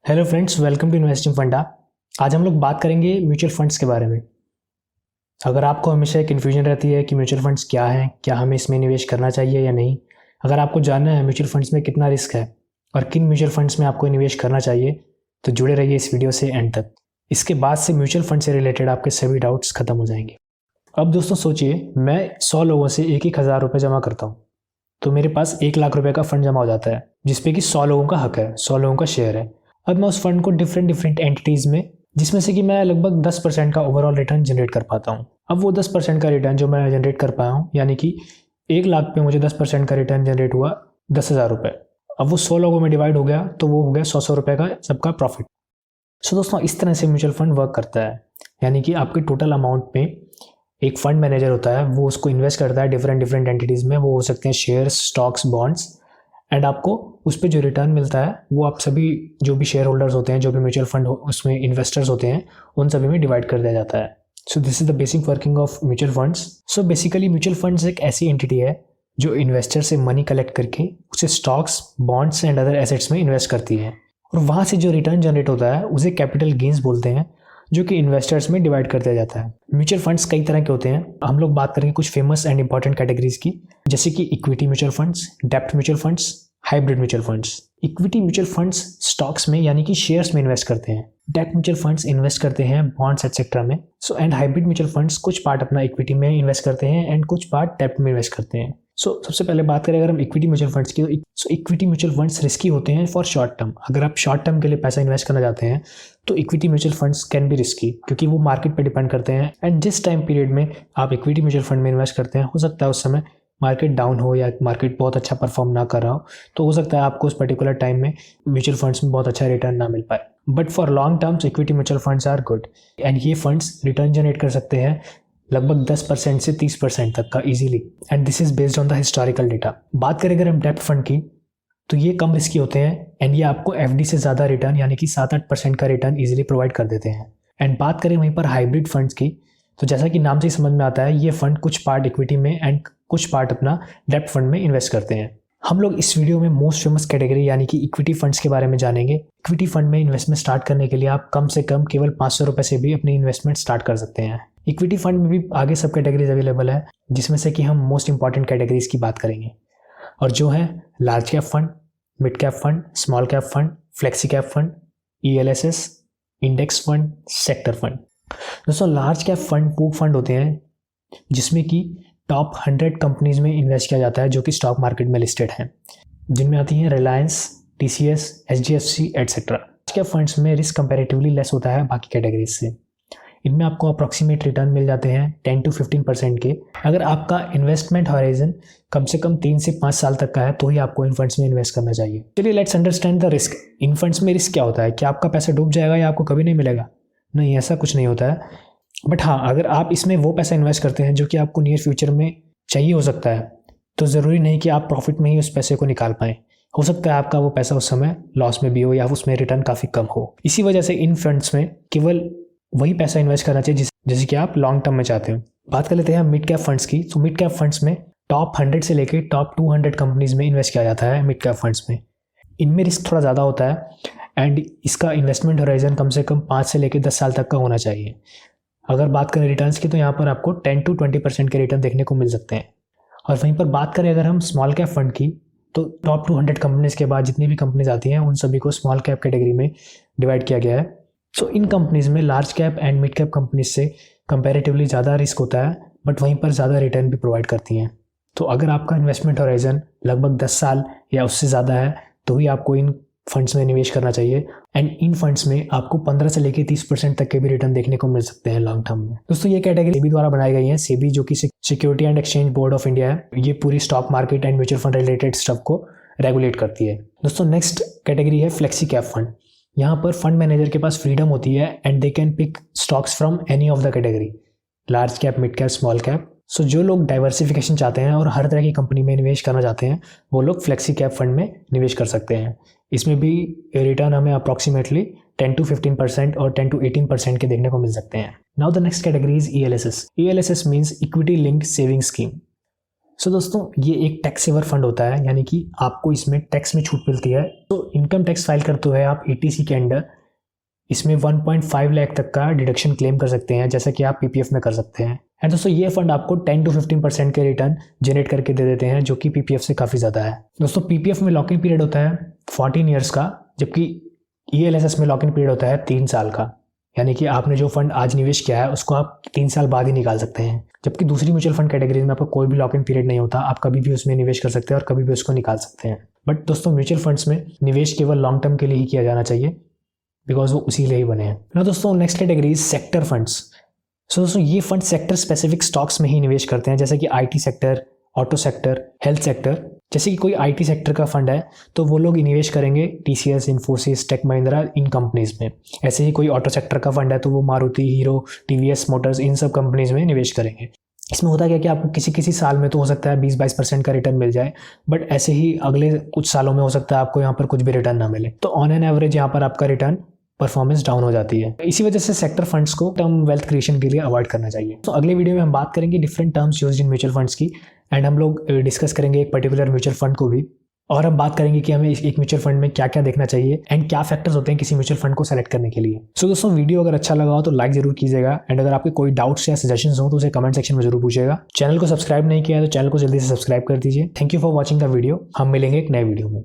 Hello friends, welcome to investing funda. आज हम लोग बात करेंगे म्यूचुअल फंड्स के बारे में। अगर आपको हमेशा एक कन्फ्यूजन रहती है कि म्यूचुअल फंड्स क्या हैं, क्या हमें इसमें निवेश करना चाहिए या नहीं, अगर आपको जानना है म्यूचुअल फंड्स में कितना रिस्क है और किन म्यूचुअल फंड्स में आपको निवेश करना चाहिए, तो जुड़े रहिए इस वीडियो से एंड तक। इसके बाद से म्यूचुअल फंड से रिलेटेड आपके सभी डाउट्स खत्म हो जाएंगे। अब दोस्तों सोचिए, मैं 100 लोगों से एक 1,000 रुपये जमा करता हूँ, तो मेरे पास 1,00,000 रुपये का फंड जमा हो जाता है, जिसपे कि 100 लोगों का हक है, 100 लोगों का शेयर है। अब मैं उस फंड को डिफरेंट एंटिटीज़ में, जिसमें से कि मैं लगभग 10% का ओवरऑल रिटर्न जनरेट कर पाता हूँ। अब वो 10% का रिटर्न जो मैं जनरेट कर पाया हूँ, यानी कि 1,00,000 पे मुझे 10% का रिटर्न जनरेट हुआ 10,000 रुपये। अब वो 100 लोगों में डिवाइड हो गया, तो वो हो गया 100 रुपये का सबका प्रॉफिट। सो दोस्तों, इस तरह से म्यूचुअल फंड वर्क करता है। यानी कि आपके टोटल अमाउंट में एक फंड मैनेजर होता है, वो उसको इन्वेस्ट करता है डिफरेंट एंटिटीज़ में। वो हो सकते हैं शेयर्स, स्टॉक्स, बॉन्ड्स, एंड आपको उस पर जो रिटर्न मिलता है वो आप सभी जो भी शेयर होल्डर्स होते हैं, जो भी म्यूचुअल फंड उसमें इन्वेस्टर्स होते हैं, उन सभी में डिवाइड कर दिया जाता है। So this is the basic working of mutual funds. So basically mutual funds एक ऐसी एंटिटी है जो इन्वेस्टर से मनी कलेक्ट करके उसे stocks, bonds and other assets में इन्वेस्ट करती है, और वहाँ से जो रिटर्न जनरेट होता है उसे कैपिटल गेन्स बोलते हैं, जो कि इन्वेस्टर्स में डिवाइड कर दिया जाता है। म्यूचुअल फंड्स कई तरह के होते हैं। हम लोग बात करेंगे कुछ फेमस एंड इंपॉर्टेंट कैटेगरीज की, जैसे कि इक्विटी म्यूचुअल फंड्स, डेब्ट mutual funds, hybrid mutual funds. Equity mutual funds stocks में यानी कि शेयर्स में इन्वेस्ट करते हैं। डेब्ट म्यूचुअल फंड्स इन्वेस्ट करते हैं बॉन्ड्स एटसेट्रा में। So and hybrid mutual funds कुछ पार्ट अपना इक्विटी में इन्वेस्ट करते हैं एंड कुछ पार्ट डेब्ट में इन्वेस्ट करते हैं। सबसे पहले बात करें अगर हम इक्विटी म्यूचुअल फंड्स की, तो इक्विटी म्यूचुअल फंड्स रिस्की होते हैं फॉर शॉर्ट टर्म। अगर आप शॉर्ट टर्म के लिए पैसा इन्वेस्ट करना चाहते हैं तो equity mutual funds can be risky, क्योंकि वो मार्केट पे डिपेंड करते हैं। एंड जिस टाइम पीरियड में आप इक्विटी म्यूचुअल फंड में इन्वेस्ट करते हैं, हो सकता है उस समय मार्केट डाउन हो या मार्केट बहुत अच्छा परफॉर्म ना कर रहा हो, तो हो सकता है आपको उस पर्टिकुलर टाइम में म्यूचुअल फंड्स में बहुत अच्छा रिटर्न ना मिल पाए। But for long terms equity mutual funds are good, and ये फंड्स रिटर्न जनरेट कर सकते हैं लगभग 10% से 30% तक का easily, and this is based on the historical data. बात करें अगर हम डेब्ट फंड की, तो ये कम रिस्की होते हैं एंड ये आपको एफडी से ज़्यादा रिटर्न यानी कि 7-8% का रिटर्न इजीली प्रोवाइड कर देते हैं। एंड बात करें वहीं पर हाइब्रिड फंड्स की, तो जैसा कि नाम से ही समझ में आता है, ये फंड कुछ पार्ट इक्विटी में एंड कुछ पार्ट अपना डेब्ट फंड में इन्वेस्ट करते हैं। हम लोग इस वीडियो में मोस्ट फेमस कैटेगरी यानी कि इक्विटी फंड्स के बारे में जानेंगे। इक्विटी फंड में इन्वेस्टमेंट स्टार्ट करने के लिए आप कम से कम केवल 500 रुपये से भी अपनी इन्वेस्टमेंट स्टार्ट कर सकते हैं। इक्विटी फंड में भी आगे सब कैटेगरीज अवेलेबल है, जिसमें से कि हम मोस्ट इंपॉर्टेंट कैटेगरीज की बात करेंगे, और जो है large cap fund, mid cap fund, small cap fund, flexi cap fund, ELSS, index fund, sector fund. दोस्तों, लार्ज कैप फंड वो फंड होते हैं जिसमें कि टॉप 100 कंपनीज में इन्वेस्ट किया जाता है जो कि स्टॉक मार्केट में लिस्टेड हैं, जिनमें आती हैं Reliance, TCS, HDFC etcetera. Large cap funds में रिस्क कंपैरेटिवली लेस होता है बाकी कैटेगरीज से। इनमें आपको अप्रॉक्सीमेट रिटर्न मिल जाते हैं 10 to 15% के। अगर आपका इन्वेस्टमेंट हॉराइजन कम से कम 3 से 5 साल तक का है, तो ही आपको इन फंड्स में इन्वेस्ट करना चाहिए। चलिए let's understand the risk. In funds में रिस्क क्या होता है? क्या आपका पैसा डूब जाएगा या आपको कभी नहीं मिलेगा? नहीं, ऐसा कुछ नहीं होता है। बट हाँ, अगर आप इसमें वो पैसा इन्वेस्ट करते हैं जो कि आपको नियर फ्यूचर में चाहिए हो सकता है, तो ज़रूरी नहीं कि आप प्रॉफिट में ही उस पैसे को निकाल पाएँ। हो सकता है आपका वो पैसा उस समय लॉस में भी हो या उसमें रिटर्न काफ़ी कम हो। इसी वजह से इन फंड्स में केवल वही पैसा इन्वेस्ट करना चाहिए जैसे कि आप लॉन्ग टर्म में चाहते हो। बात कर लेते हैं मिड कैप फंड्स की। तो मिड कैप फंड्स में टॉप 100 से लेकर टॉप 200 कंपनीज में इन्वेस्ट किया जाता है। मिड कैप फंड्स में इनमें रिस्क थोड़ा ज़्यादा होता है एंड इसका इन्वेस्टमेंट होराइजन कम से कम 5 से लेकर 10 साल तक का होना चाहिए। अगर बात करें रिटर्न्स की, तो यहाँ पर आपको 10 to 20% के रिटर्न देखने को मिल सकते हैं। और वहीं पर बात करें अगर हम स्मॉल कैप फंड की, तो टॉप 200 कंपनीज के बाद जितनी भी कंपनीज आती हैं, उन सभी को स्मॉल कैप कैटेगरी में डिवाइड किया गया है। सो इन कंपनीज में large cap and mid cap companies से कंपैरेटिवली ज़्यादा रिस्क होता है, बट वहीं पर ज़्यादा रिटर्न भी प्रोवाइड करती हैं। तो अगर आपका इन्वेस्टमेंट होराइजन लगभग 10 साल या उससे ज़्यादा है, तो ही आपको इन फंड्स में निवेश करना चाहिए। एंड इन फंड्स में आपको 15 से लेकर 30% तक के भी रिटर्न देखने को मिल सकते हैं लॉन्ग टर्म में। दोस्तों, ये कैटेगरी सेबी द्वारा बनाई गई है। सेबी जो कि security and exchange board of India है, ये पूरी stock market and mutual fund related stuff को रेगुलेट करती है। दोस्तों, नेक्स्ट कैटेगरी है फ्लेक्सी कैप फंड। यहाँ पर फंड मैनेजर के पास फ्रीडम होती है and they can pick stocks from any of the category, large cap, mid cap, small cap. So जो लोग डाइवर्सिफिकेशन चाहते हैं और हर तरह की कंपनी में निवेश करना चाहते हैं, वो लोग फ्लेक्सी कैप फंड में निवेश कर सकते हैं। इसमें भी रिटर्न हमें अप्रॉक्सीमेटली 10 to 15% और 10 to 18% के देखने को मिल सकते हैं। Now the next category is ELSS। ELSS means equity linked saving scheme. So दोस्तों ये एक टैक्स सेवर फंड होता है, यानी कि आपको इसमें टैक्स में छूट मिलती है। तो इनकम टैक्स फाइल करते हुए आप ETC के अंडर इसमें 1.5 लाख तक का डिडक्शन क्लेम कर सकते हैं, जैसा कि आप PPF में कर सकते हैं। एंड दोस्तों ये फंड आपको 10 to 15% के रिटर्न जनरेट करके दे देते हैं, जो कि PPF से काफ़ी ज़्यादा है। दोस्तों PPF में लॉक इन पीरियड होता है 14 ईयर्स का, जबकि ELSS में लॉक इन पीरियड होता है 3 साल का, यानी कि आपने जो फंड आज निवेश किया है उसको आप 3 साल बाद ही निकाल सकते हैं। जबकि दूसरी म्यूचुअल फंड कैटेगरी में आपका कोई भी लॉक इन पीरियड नहीं होता, आप कभी भी उसमें निवेश कर सकते हैं और कभी भी उसको निकाल सकते हैं। बट दोस्तों म्यूचुअल फंड्स में निवेश केवल लॉन्ग टर्म के लिए ही किया जाना चाहिए, बिकॉज वो उसी लिए ही बने हैं ना। दोस्तों next category is sector funds. So दोस्तों ये फंड सेक्टर स्पेसिफिक स्टॉक्स में ही निवेश करते हैं, जैसे कि IT sector, auto sector, health sector. जैसे कि कोई IT सेक्टर का फंड है तो वो लोग निवेश करेंगे TCS, इन्फोसिस, टेक महिंद्रा, इन कंपनीज में। ऐसे ही कोई ऑटो सेक्टर का फंड है तो वो मारुति, हीरो, TVS मोटर्स, इन सब कंपनीज में निवेश करेंगे। इसमें होता क्या कि आपको किसी किसी साल में तो हो सकता है 20-22% का रिटर्न मिल जाए, बट ऐसे ही अगले कुछ सालों में हो सकता है आपको यहाँ पर कुछ भी रिटर्न ना मिले। तो ऑन एन एवरेज यहाँ पर आपका रिटर्न परफॉर्मेंस डाउन हो जाती है। इसी वजह से सेक्टर फंड्स को टर्म वेल्थ क्रिएशन के लिए अवॉइड करना चाहिए। तो अगले वीडियो में हम बात करेंगे different terms used in mutual funds की, एंड हम लोग डिस्कस करेंगे एक पर्टिकुलर म्यूचुअल फंड को भी, और हम बात करेंगे कि हमें एक म्यूचुअल फंड में क्या क्या देखना चाहिए एंड क्या फैक्टर्स होते हैं किसी म्यूचुअल फंड को सेलेक्ट करने के लिए। सो दोस्तों वीडियो अगर अच्छा लगा हो तो लाइक जरूर कीजिएगा, एंड अगर आपके कोई डाउट्स या सजेशंस हो तो उसे कमेंट सेक्शन में जरूर पूछिएगा। चैनल को सब्सक्राइब नहीं किया है तो चैनल को जल्दी से सब्सक्राइब कर दीजिए। Thank you for watching the video. हम मिलेंगे एक नए वीडियो में।